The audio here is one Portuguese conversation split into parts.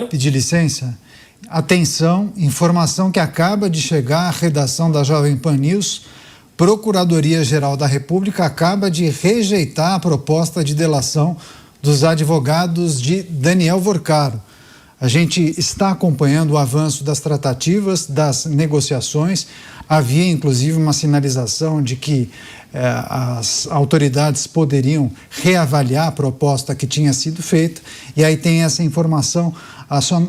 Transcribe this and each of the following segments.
Pedir licença. Atenção, informação que acaba de chegar à redação da Jovem Pan News. Procuradoria-Geral da República acaba de rejeitar a proposta de delação dos advogados de Daniel Vorcaro. A gente está acompanhando o avanço das tratativas, das negociações. Havia, inclusive, uma sinalização de que as autoridades poderiam reavaliar a proposta que tinha sido feita. E aí tem essa informação.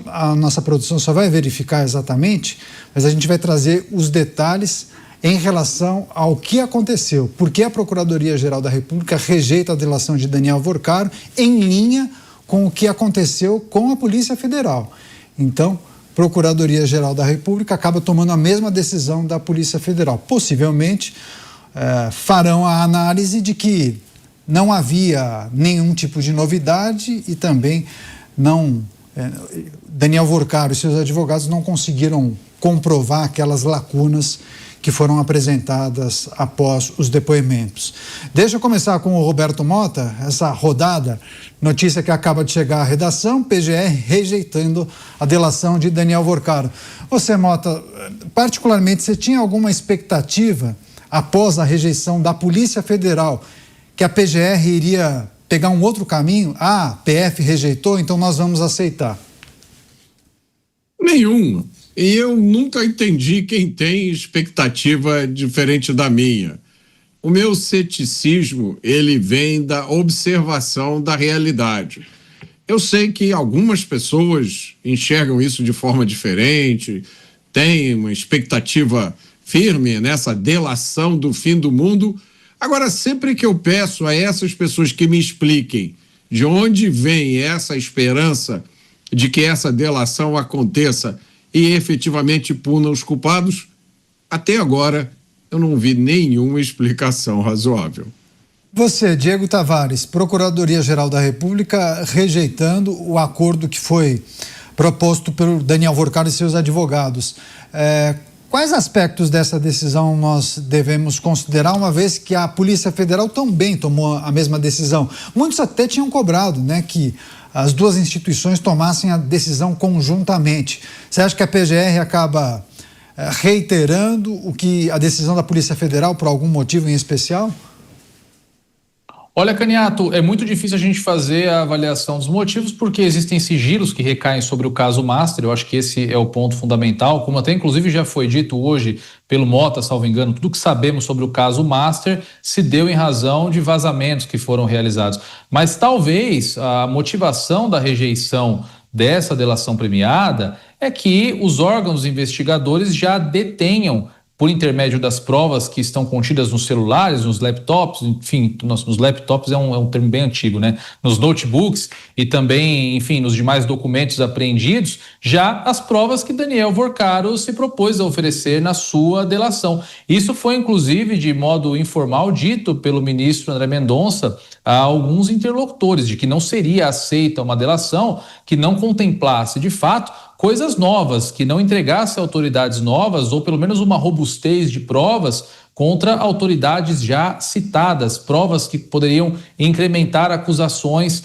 A nossa produção só vai verificar exatamente, mas a gente vai trazer os detalhes em relação ao que aconteceu. Por que a Procuradoria-Geral da República rejeita a delação de Daniel Vorcaro em linha com o que aconteceu com a Polícia Federal. Então, Procuradoria-Geral da República acaba tomando a mesma decisão da Polícia Federal. Possivelmente farão a análise de que não havia nenhum tipo de novidade e também Daniel Vorcaro e seus advogados não conseguiram comprovar aquelas lacunas que foram apresentadas após os depoimentos. Deixa eu começar com o Roberto Mota, essa rodada, notícia que acaba de chegar à redação, PGR rejeitando a delação de Daniel Vorcaro. Você, Mota, particularmente, você tinha alguma expectativa, após a rejeição da Polícia Federal, que a PGR iria pegar um outro caminho? A PF rejeitou, então nós vamos aceitar. Nenhum. E eu nunca entendi quem tem expectativa diferente da minha. O meu ceticismo, ele vem da observação da realidade. Eu sei que algumas pessoas enxergam isso de forma diferente, têm uma expectativa firme nessa delação do fim do mundo. Agora, sempre que eu peço a essas pessoas que me expliquem de onde vem essa esperança de que essa delação aconteça e efetivamente puna os culpados, até agora eu não vi nenhuma explicação razoável. Você, Diego Tavares, Procuradoria-Geral da República, rejeitando o acordo que foi proposto pelo Daniel Vorcaro e seus advogados. Quais aspectos dessa decisão nós devemos considerar, uma vez que a Polícia Federal também tomou a mesma decisão? Muitos até tinham cobrado, que as duas instituições tomassem a decisão conjuntamente. Você acha que a PGR acaba reiterando a decisão da Polícia Federal por algum motivo em especial? Olha, Caniato, é muito difícil a gente fazer a avaliação dos motivos porque existem sigilos que recaem sobre o caso Master. Eu acho que esse é o ponto fundamental, como até inclusive já foi dito hoje pelo Mota, salvo engano, tudo que sabemos sobre o caso Master se deu em razão de vazamentos que foram realizados. Mas talvez a motivação da rejeição dessa delação premiada é que os órgãos investigadores já detenham, por intermédio das provas que estão contidas nos celulares, nos laptops, enfim, nos laptops é um termo bem antigo, nos notebooks e também, enfim, nos demais documentos apreendidos, já as provas que Daniel Vorcaro se propôs a oferecer na sua delação. Isso foi, inclusive, de modo informal, dito pelo ministro André Mendonça a alguns interlocutores, de que não seria aceita uma delação que não contemplasse, de fato, coisas novas, que não entregasse autoridades novas ou pelo menos uma robustez de provas contra autoridades já citadas, provas que poderiam incrementar acusações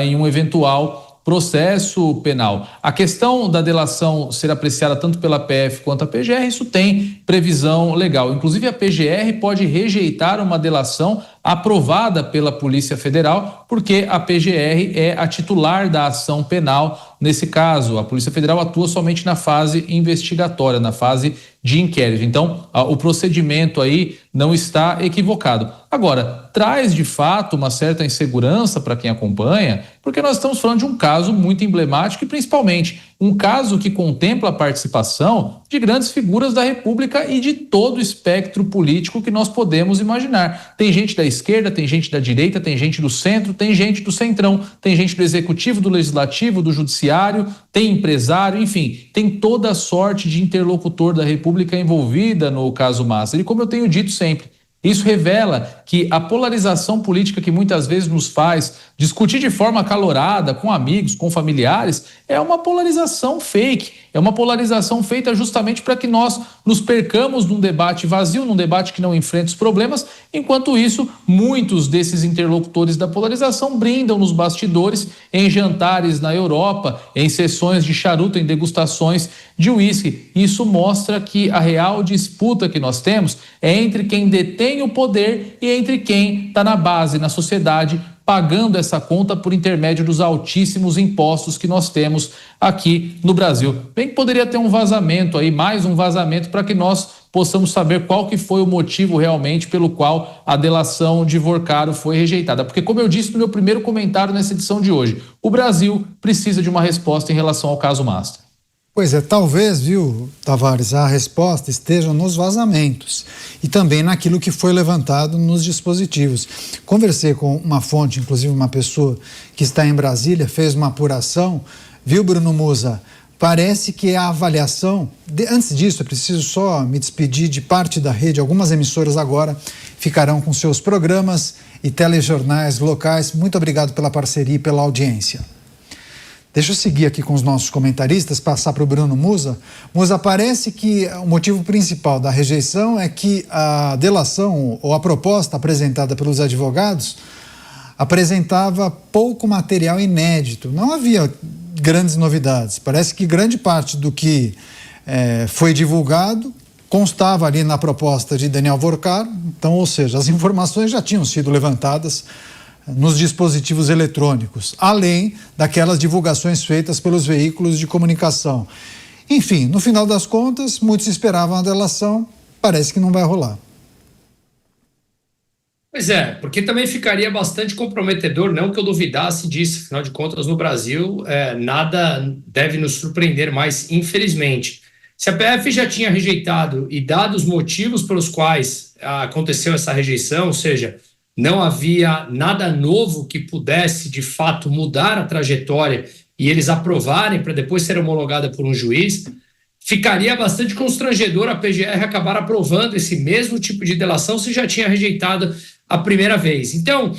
em um eventual processo penal. A questão da delação ser apreciada tanto pela PF quanto a PGR, isso tem previsão legal. Inclusive, a PGR pode rejeitar uma delação aprovada pela Polícia Federal, porque a PGR é a titular da ação penal. Nesse caso, a Polícia Federal atua somente na fase investigatória, na fase de inquérito. Então, o procedimento aí não está equivocado. Agora, traz de fato uma certa insegurança para quem acompanha, porque nós estamos falando de um caso muito emblemático e principalmente um caso que contempla a participação de grandes figuras da República e de todo o espectro político que nós podemos imaginar. Tem gente da esquerda, tem gente da direita, tem gente do centro, tem gente do centrão, tem gente do executivo, do legislativo, do judiciário, tem empresário, enfim, tem toda a sorte de interlocutor da República envolvida no caso Master. E como eu tenho dito sempre, isso revela que a polarização política que muitas vezes nos faz discutir de forma acalorada com amigos, com familiares, é uma polarização fake, é uma polarização feita justamente para que nós nos percamos num debate vazio, num debate que não enfrenta os problemas. Enquanto isso, muitos desses interlocutores da polarização brindam nos bastidores, em jantares na Europa, em sessões de charuto, em degustações de uísque. Isso mostra que a real disputa que nós temos é entre quem detém o poder e entre quem está na base, na sociedade, pagando essa conta por intermédio dos altíssimos impostos que nós temos aqui no Brasil. Bem que poderia ter um vazamento aí, mais um vazamento, para que nós possamos saber qual que foi o motivo realmente pelo qual a delação de Vorcaro foi rejeitada. Porque, como eu disse no meu primeiro comentário nessa edição de hoje, o Brasil precisa de uma resposta em relação ao caso Mastro. Pois é, talvez, viu, Tavares, a resposta esteja nos vazamentos e também naquilo que foi levantado nos dispositivos. Conversei com uma fonte, inclusive uma pessoa que está em Brasília, fez uma apuração, viu, Bruno Musa? Parece que a avaliação... Antes disso, eu preciso só me despedir de parte da rede. Algumas emissoras agora ficarão com seus programas e telejornais locais. Muito obrigado pela parceria e pela audiência. Deixa eu seguir aqui com os nossos comentaristas, passar para o Bruno Musa. Musa, parece que o motivo principal da rejeição é que a delação ou a proposta apresentada pelos advogados apresentava pouco material inédito. Não havia grandes novidades. Parece que grande parte do que foi divulgado constava ali na proposta de Daniel Vorcaro. Então, ou seja, as informações já tinham sido levantadas nos dispositivos eletrônicos, além daquelas divulgações feitas pelos veículos de comunicação. Enfim, no final das contas, muitos esperavam a delação, parece que não vai rolar. Pois é, porque também ficaria bastante comprometedor, não que eu duvidasse disso, afinal de contas, no Brasil, nada deve nos surpreender mais, infelizmente. Se a PF já tinha rejeitado e dado os motivos pelos quais aconteceu essa rejeição, ou seja, não havia nada novo que pudesse, de fato, mudar a trajetória e eles aprovarem para depois ser homologada por um juiz, ficaria bastante constrangedor a PGR acabar aprovando esse mesmo tipo de delação se já tinha rejeitado a primeira vez. Então,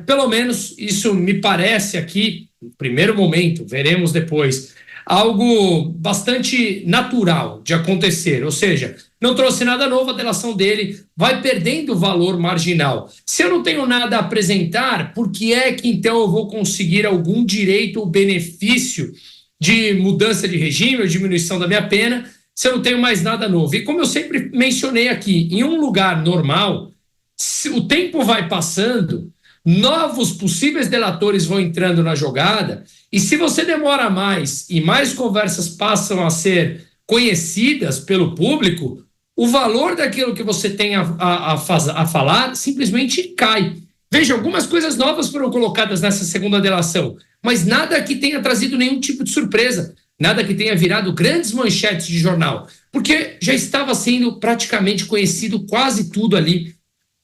pelo menos isso me parece aqui, no primeiro momento, veremos depois, algo bastante natural de acontecer, ou seja, não trouxe nada novo, a delação dele vai perdendo valor marginal. Se eu não tenho nada a apresentar, por que é que então eu vou conseguir algum direito ou benefício de mudança de regime ou diminuição da minha pena se eu não tenho mais nada novo? E como eu sempre mencionei aqui, em um lugar normal, se o tempo vai passando, novos possíveis delatores vão entrando na jogada, e se você demora mais e mais conversas passam a ser conhecidas pelo público, o valor daquilo que você tem a falar simplesmente cai. Veja, algumas coisas novas foram colocadas nessa segunda delação, mas nada que tenha trazido nenhum tipo de surpresa, nada que tenha virado grandes manchetes de jornal, porque já estava sendo praticamente conhecido quase tudo ali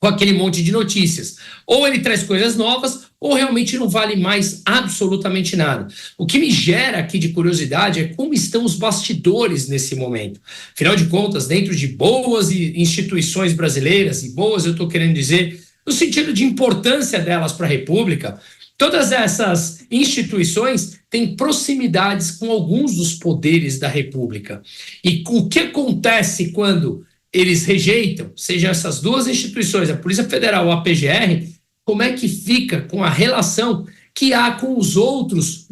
com aquele monte de notícias. Ou ele traz coisas novas, ou realmente não vale mais absolutamente nada. O que me gera aqui de curiosidade é como estão os bastidores nesse momento. Afinal de contas, dentro de boas instituições brasileiras, e boas eu estou querendo dizer, no sentido de importância delas para a República, todas essas instituições têm proximidades com alguns dos poderes da República. E o que acontece quando eles rejeitam, sejam essas duas instituições, a Polícia Federal ou a PGR, como é que fica com a relação que há com os outros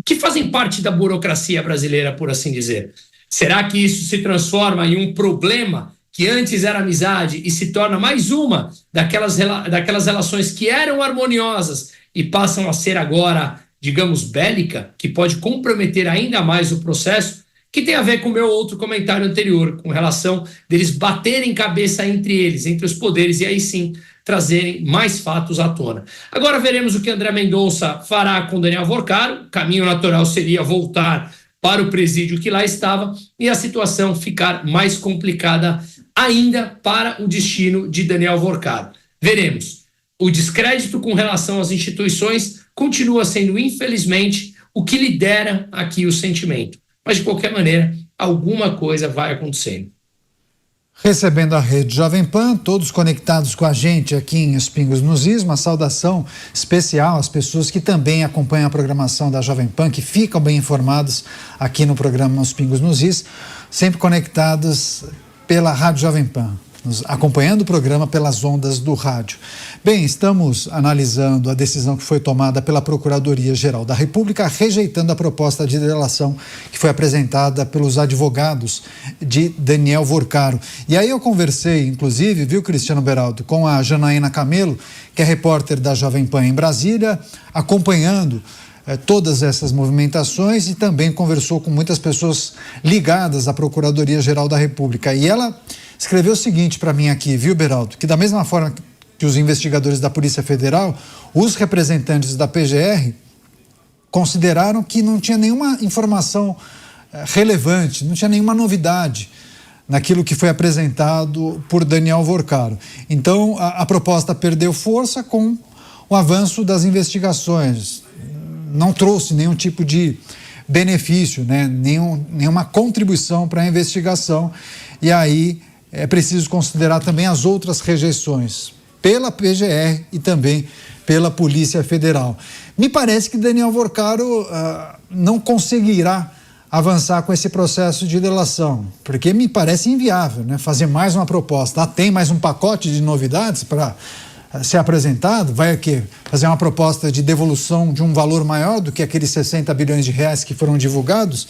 que fazem parte da burocracia brasileira, por assim dizer? Será que isso se transforma em um problema que antes era amizade e se torna mais uma daquelas relações que eram harmoniosas e passam a ser agora, digamos, bélica, que pode comprometer ainda mais o processo? Que tem a ver com o meu outro comentário anterior, com relação deles baterem cabeça entre eles, entre os poderes, e aí sim trazerem mais fatos à tona. Agora veremos o que André Mendonça fará com Daniel Vorcaro. O caminho natural seria voltar para o presídio que lá estava e a situação ficar mais complicada ainda para o destino de Daniel Vorcaro. Veremos. O descrédito com relação às instituições continua sendo, infelizmente, o que lidera aqui o sentimento. Mas, de qualquer maneira, alguma coisa vai acontecendo. Recebendo a rede Jovem Pan, todos conectados com a gente aqui em Os Pingos nos Is, uma saudação especial às pessoas que também acompanham a programação da Jovem Pan, que ficam bem informados aqui no programa Os Pingos nos Is, sempre conectados pela Rádio Jovem Pan, acompanhando o programa pelas ondas do rádio. Bem, estamos analisando a decisão que foi tomada pela Procuradoria-Geral da República, rejeitando a proposta de delação que foi apresentada pelos advogados de Daniel Vorcaro. E aí eu conversei, inclusive, viu, Cristiano Beraldo, com a Janaína Camelo, que é repórter da Jovem Pan em Brasília, acompanhando todas essas movimentações, e também conversou com muitas pessoas ligadas à Procuradoria-Geral da República. E ela escreveu o seguinte para mim aqui, viu, Beraldo? Que da mesma forma que os investigadores da Polícia Federal, os representantes da PGR consideraram que não tinha nenhuma informação relevante, não tinha nenhuma novidade naquilo que foi apresentado por Daniel Vorcaro. Então, a proposta perdeu força com o avanço das investigações. Não trouxe nenhum tipo de benefício, né? Nenhuma contribuição para a investigação. E aí é preciso considerar também as outras rejeições pela PGR e também pela Polícia Federal. Me parece que Daniel Vorcaro não conseguirá avançar com esse processo de delação, porque me parece inviável, né? Fazer mais uma proposta. Tem mais um pacote de novidades para ser apresentado? Vai aqui fazer uma proposta de devolução de um valor maior do que aqueles 60 bilhões de reais que foram divulgados?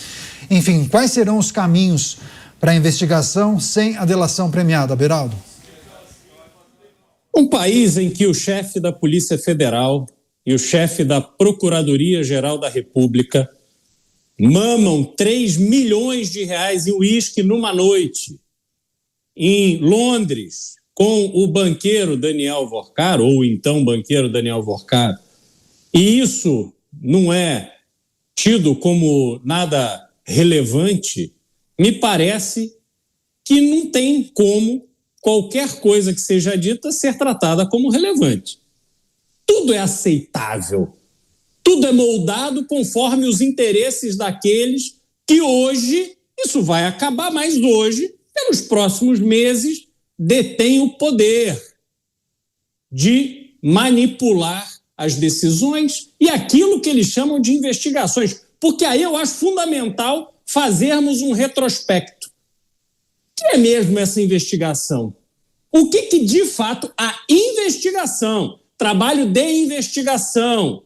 Enfim, quais serão os caminhos para a investigação sem a delação premiada, Beraldo? Um país em que o chefe da Polícia Federal e o chefe da Procuradoria-Geral da República mamam 3 milhões de reais em uísque numa noite em Londres com o banqueiro Daniel Vorcaro, ou então banqueiro Daniel Vorcaro, e isso não é tido como nada relevante, me parece que não tem como qualquer coisa que seja dita ser tratada como relevante. Tudo é aceitável, tudo é moldado conforme os interesses daqueles que hoje, isso vai acabar, mas hoje, pelos próximos meses, detêm o poder de manipular as decisões e aquilo que eles chamam de investigações. Porque aí eu acho fundamental fazermos um retrospecto. O que é mesmo essa investigação? O que de fato a investigação, trabalho de investigação,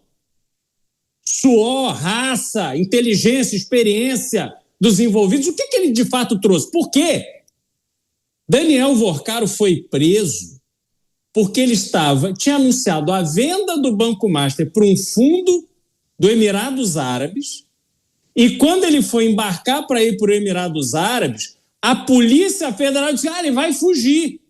suor, raça, inteligência, experiência dos envolvidos, o que ele de fato trouxe? Por quê? Daniel Vorcaro foi preso porque ele tinha anunciado a venda do Banco Master para um fundo do Emirados Árabes, e quando ele foi embarcar para ir para os Emirados Árabes, a Polícia Federal disse: ele vai fugir.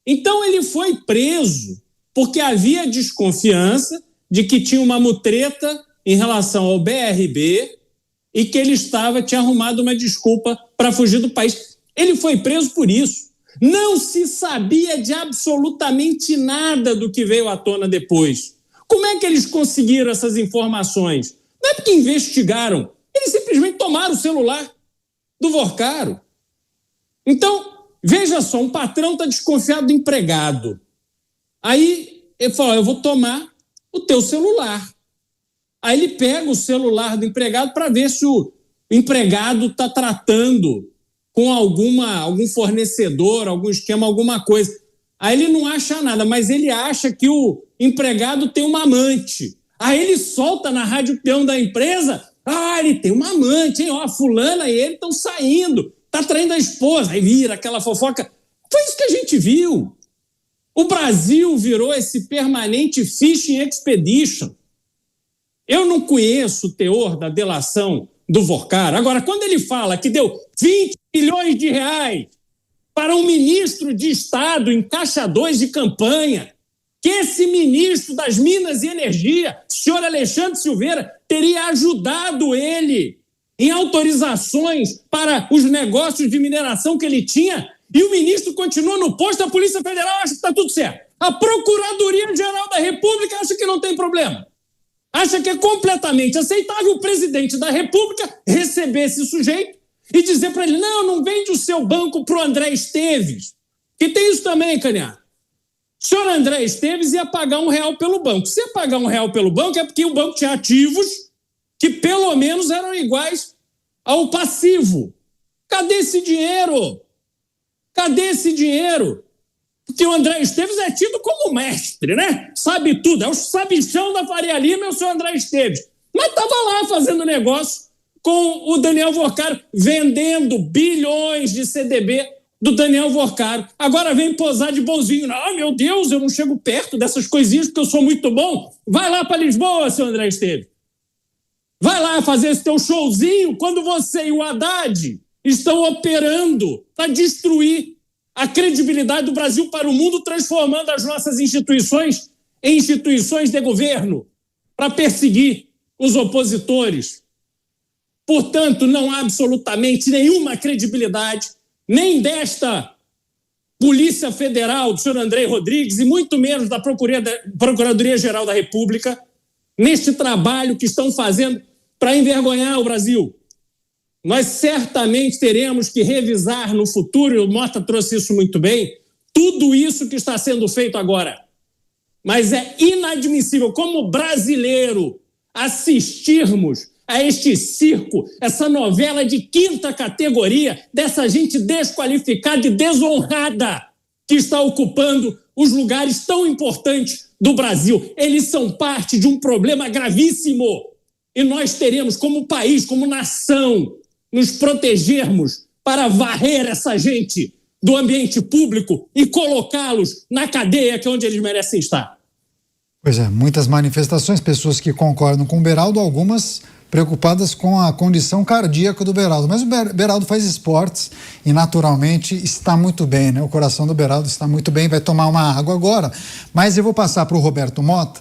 Então ele foi preso porque havia desconfiança de que tinha uma mutreta em relação ao BRB e que ele tinha arrumado uma desculpa para fugir do país. Ele foi preso por isso. Não se sabia de absolutamente nada do que veio à tona depois. Como é que eles conseguiram essas informações? Não é porque investigaram, eles simplesmente tomaram o celular do Vorcaro. Então, veja só, um patrão está desconfiado do empregado. Aí ele fala: eu vou tomar o teu celular. Aí ele pega o celular do empregado para ver se o empregado está tratando com algum fornecedor, algum esquema, alguma coisa. Aí ele não acha nada, mas ele acha que o empregado tem uma amante. Aí ele solta na rádio peão da empresa: ele tem uma amante, hein? Ó, a fulana e ele estão saindo, tá traindo a esposa. Aí vira aquela fofoca. Foi isso que a gente viu. O Brasil virou esse permanente fishing expedition. Eu não conheço o teor da delação do Vorcaro. Agora, quando ele fala que deu 20 milhões de reais para um ministro de Estado em caixa 2 de campanha, que esse ministro das Minas e Energia, senhor Alexandre Silveira, teria ajudado ele em autorizações para os negócios de mineração que ele tinha, e o ministro continua no posto, a Polícia Federal acha que está tudo certo. A Procuradoria-Geral da República acha que não tem problema. Acha que é completamente aceitável o presidente da República receber esse sujeito e dizer para ele, não vende o seu banco para o André Esteves. Que tem isso também, Canhar. O senhor André Esteves ia pagar R$1 pelo banco. Se ia pagar R$1 pelo banco, é porque o banco tinha ativos que pelo menos eram iguais ao passivo. Cadê esse dinheiro? Cadê esse dinheiro? Porque o André Esteves é tido como mestre, né? Sabe tudo. É o sabichão da Faria Lima, é o senhor André Esteves. Mas estava lá fazendo negócio com o Daniel Vorcaro, vendendo bilhões de CDB do Daniel Vorcaro. Agora vem posar de bonzinho. Meu Deus, eu não chego perto dessas coisinhas porque eu sou muito bom. Vai lá para Lisboa, seu André Esteves. Vai lá fazer esse teu showzinho quando você e o Haddad estão operando para destruir a credibilidade do Brasil para o mundo, transformando as nossas instituições em instituições de governo para perseguir os opositores. Portanto, não há absolutamente nenhuma credibilidade, nem desta Polícia Federal, do senhor André Rodrigues, e muito menos da Procuradoria-Geral da República, neste trabalho que estão fazendo para envergonhar o Brasil. Nós certamente teremos que revisar no futuro, e o Mota trouxe isso muito bem, tudo isso que está sendo feito agora. Mas é inadmissível, como brasileiro, assistirmos a este circo, essa novela de quinta categoria, dessa gente desqualificada e desonrada que está ocupando os lugares tão importantes do Brasil. Eles são parte de um problema gravíssimo. E nós teremos, como país, como nação, nos protegermos para varrer essa gente do ambiente público e colocá-los na cadeia, que é onde eles merecem estar. Pois é, muitas manifestações, pessoas que concordam com o Beraldo, algumas preocupadas com a condição cardíaca do Beraldo. Mas o Beraldo faz esportes e naturalmente está muito bem, né? O coração do Beraldo está muito bem, vai tomar uma água agora. Mas eu vou passar para o Roberto Mota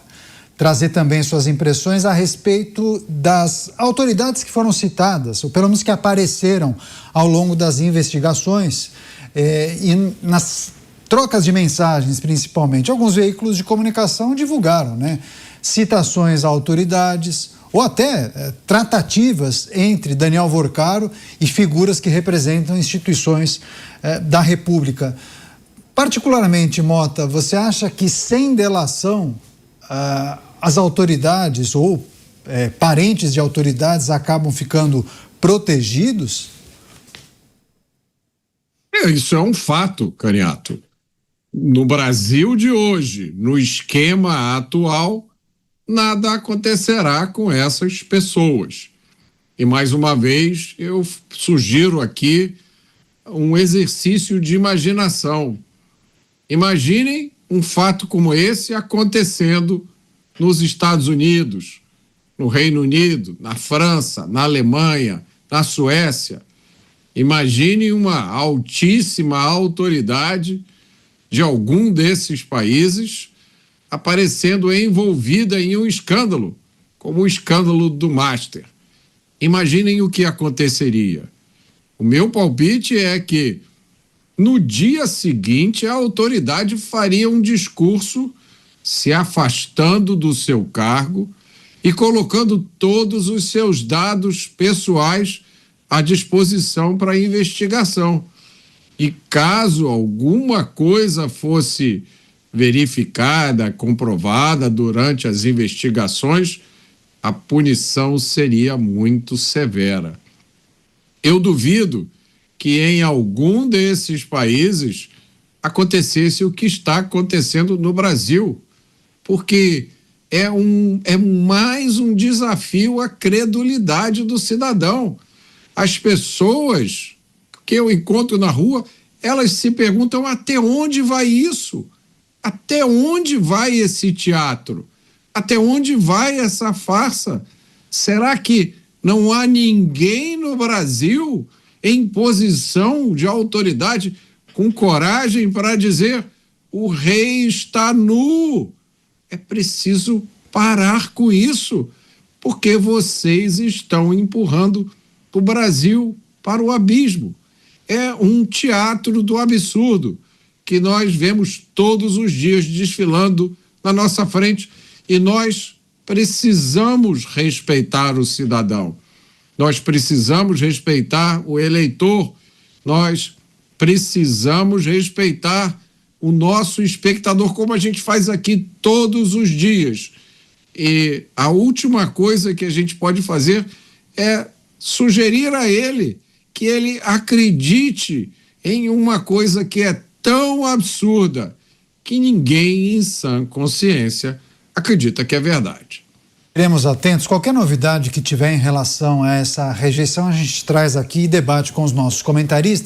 trazer também suas impressões a respeito das autoridades que foram citadas, ou pelo menos que apareceram ao longo das investigações e nas trocas de mensagens, principalmente. Alguns veículos de comunicação divulgaram, né? Citações a autoridades ou até tratativas entre Daniel Vorcaro e figuras que representam instituições da República. Particularmente, Mota, você acha que sem delação as autoridades ou parentes de autoridades acabam ficando protegidos? Isso é um fato, Caniato. No Brasil de hoje, no esquema atual, nada acontecerá com essas pessoas. E, mais uma vez, eu sugiro aqui um exercício de imaginação. Imaginem um fato como esse acontecendo nos Estados Unidos, no Reino Unido, na França, na Alemanha, na Suécia. Imagine uma altíssima autoridade de algum desses países aparecendo envolvida em um escândalo, como o escândalo do Master. Imaginem o que aconteceria. O meu palpite é que, no dia seguinte, a autoridade faria um discurso se afastando do seu cargo e colocando todos os seus dados pessoais à disposição para a investigação. E caso alguma coisa fosse verificada, comprovada durante as investigações, a punição seria muito severa. Eu duvido que em algum desses países acontecesse o que está acontecendo no Brasil, porque é mais um desafio à credulidade do cidadão. As pessoas que eu encontro na rua, elas se perguntam até onde vai isso? Até onde vai esse teatro? Até onde vai essa farsa? Será que não há ninguém no Brasil em posição de autoridade com coragem para dizer: o rei está nu? É preciso parar com isso, porque vocês estão empurrando o Brasil para o abismo. É um teatro do absurdo que nós vemos todos os dias desfilando na nossa frente, e nós precisamos respeitar o cidadão. nós precisamos respeitar o eleitor, nós precisamos respeitar o nosso espectador, como a gente faz aqui todos os dias. E a última coisa que a gente pode fazer é sugerir a ele que ele acredite em uma coisa que é tão absurda que ninguém em sã consciência acredita que é verdade. Estaremos atentos. Qualquer novidade que tiver em relação a essa rejeição, a gente traz aqui e debate com os nossos comentaristas.